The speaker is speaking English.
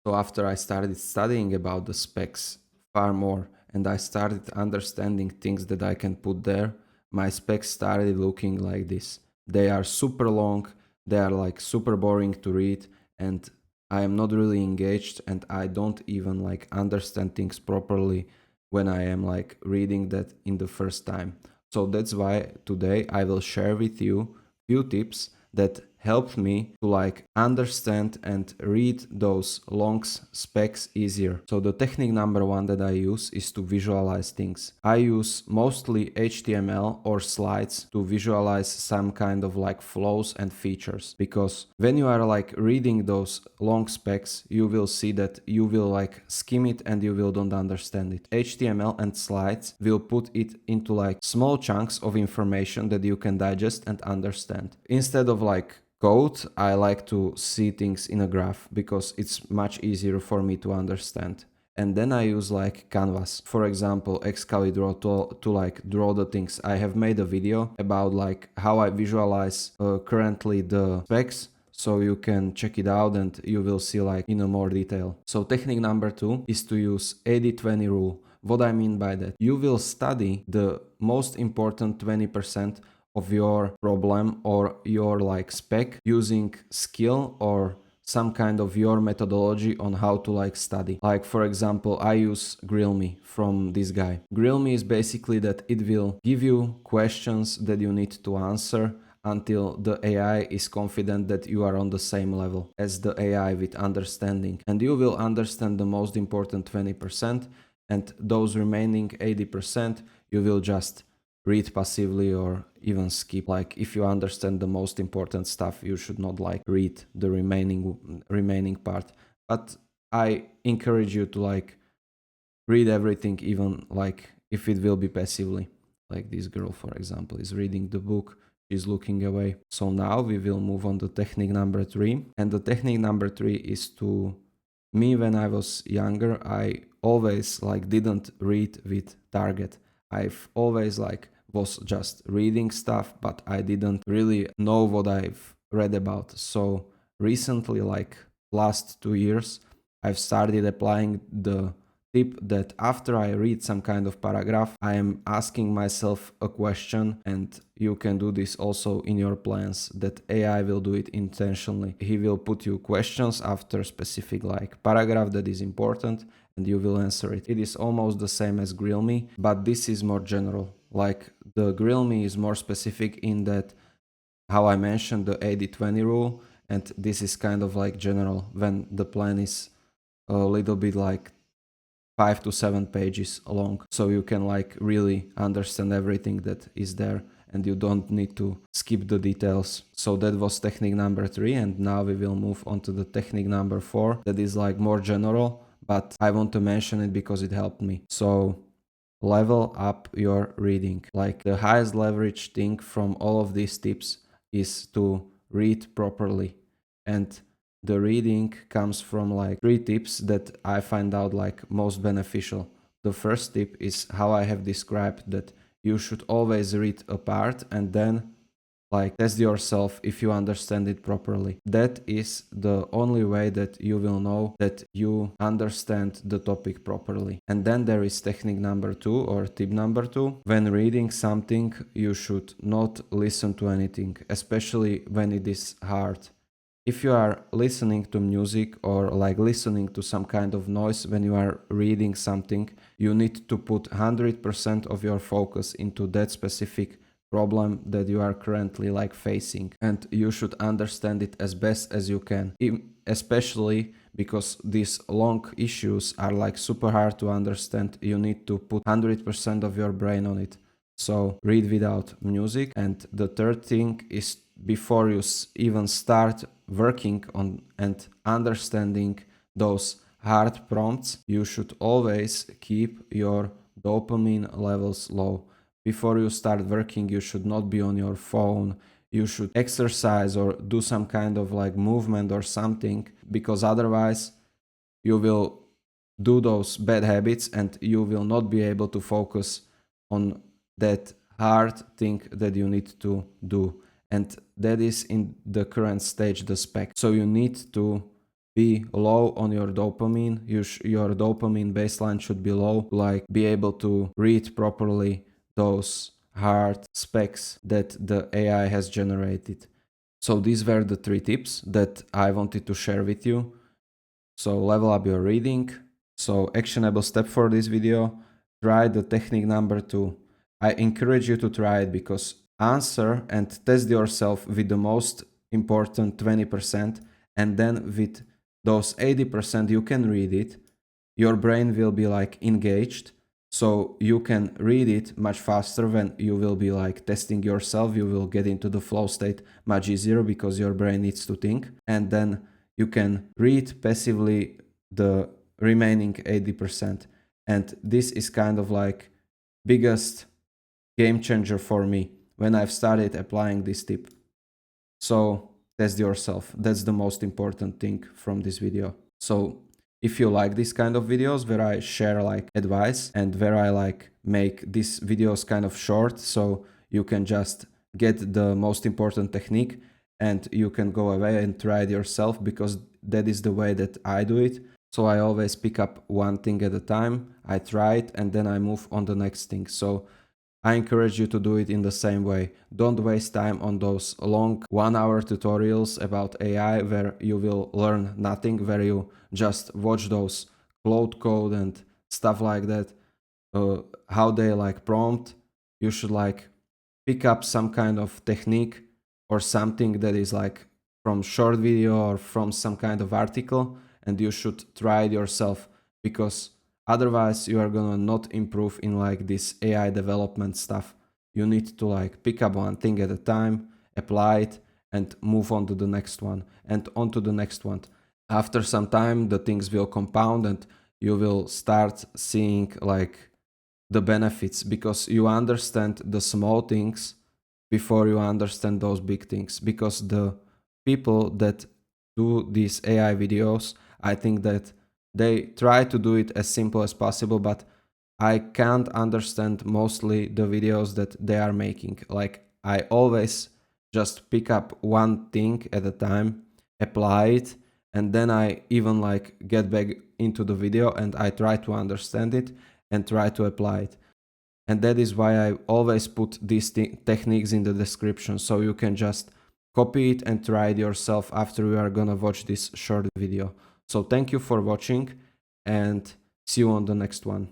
So after I started studying about the specs far more and I started understanding things that I can put there, my specs started looking like this. They are super long, they are like super boring to read, and I am not really engaged and I don't even like understand things properly when I am like reading that in the first time. So that's why today I will share with you few tips that helped me to like understand and read those long specs easier. So the technique number one that I use is to visualize things. I use mostly HTML or slides to visualize some kind of like flows and features, because when you are like reading those long specs, you will see that you will like skim it and you will don't understand it. HTML and slides will put it into like small chunks of information that you can digest and understand. Instead of like code, I like to see things in a graph because it's much easier for me to understand. And then I use like canvas, for example Excalidraw to like draw the things. I have made a video about like how I visualize currently the specs, so you can check it out and you will see like in a more detail. So technique number two is to use 80-20 rule. What I mean by that, you will study the most important 20% of your problem or your like spec using skill or some kind of your methodology on how to like study. Like for example, I use Grill Me from this guy. Grill Me is basically that it will give you questions that you need to answer until the AI is confident that you are on the same level as the AI with understanding. And you will understand the most important 20%, and those remaining 80% you will just read passively or even skip. Like if you understand the most important stuff, you should not like read the remaining part. But I encourage you to like read everything, even like if it will be passively. Like this girl, for example, is reading the book, she's looking away. So now we will move on to technique number three. And the technique number three is to me, when I was younger, I always like didn't read with target. I've always like was just reading stuff, but I didn't really know what I've read about. So recently, like last 2 years, I've started applying the tip that after I read some kind of paragraph, I am asking myself a question, and you can do this also in your plans, that AI will do it intentionally. He will put you questions after specific like paragraph that is important and you will answer it. It is almost the same as Grill Me, but this is more general. Like the Grill Me is more specific in that how I mentioned the 80-20 rule, and this is kind of like general when the plan is a little bit like 5 to 7 pages long, so you can like really understand everything that is there and you don't need to skip the details. So that was technique number three, and now we will move on to the technique number four, that is like more general, but I want to mention it because it helped me. So level up your reading. Like the highest leverage thing from all of these tips is to read properly, and the reading comes from like three tips that I find out like most beneficial. The first tip is how I have described, that you should always read a part and then like test yourself if you understand it properly. That is the only way that you will know that you understand the topic properly. And then there is technique number two, or tip number two. When reading something, you should not listen to anything, especially when it is hard. If you are listening to music or like listening to some kind of noise when you are reading something, you need to put 100% of your focus into that specific problem that you are currently like facing, and you should understand it as best as you can, especially because these long issues are like super hard to understand. You need to put 100% of your brain on it. So read without music. And the third thing is, before you even start working on and understanding those hard prompts, you should always keep your dopamine levels low. Before you start working, you should not be on your phone. You should exercise or do some kind of like movement or something, because otherwise you will do those bad habits and you will not be able to focus on that hard thing that you need to do. And that is in the current stage the spec. So you need to be low on your dopamine. Your dopamine baseline should be low, like be able to read properly those hard specs that the AI has generated. So these were the 3 tips that I wanted to share with you. So level up your reading. So actionable step for this video, try the technique number 2. I encourage you to try it because answer and test yourself with the most important 20%, and then with those 80% you can read it. Your brain will be like engaged, so you can read it much faster when you will be like testing yourself. You will get into the flow state much easier because your brain needs to think, and then you can read passively the remaining 80%. And this is kind of like biggest game changer for me when I've started applying this tip. So test yourself. That's the most important thing from this video. So if you like this kind of videos where I share like advice and where I like make these videos kind of short, so you can just get the most important technique and you can go away and try it yourself, because that is the way that I do it. So I always pick up one thing at a time, I try it, and then I move on the next thing. So I encourage you to do it in the same way. Don't waste time on those long 1-hour tutorials about AI where you will learn nothing, where you just watch those cloud code and stuff like that, how they like prompt. You should like pick up some kind of technique or something that is like from short video or from some kind of article, and you should try it yourself, because otherwise you are gonna not improve in like this AI development stuff. You need to like pick up one thing at a time, apply it, and move on to the next one and on to the next one. After some time the things will compound and you will start seeing like the benefits, because you understand the small things before you understand those big things. Because the people that do these AI videos, I think that they try to do it as simple as possible, but I can't understand mostly the videos that they are making. Like I always just pick up one thing at a time, apply it, and then I even like get back into the video and I try to understand it and try to apply it. And that is why I always put these techniques in the description, so you can just copy it and try it yourself after you are gonna watch this short video. So thank you for watching and see you on the next one.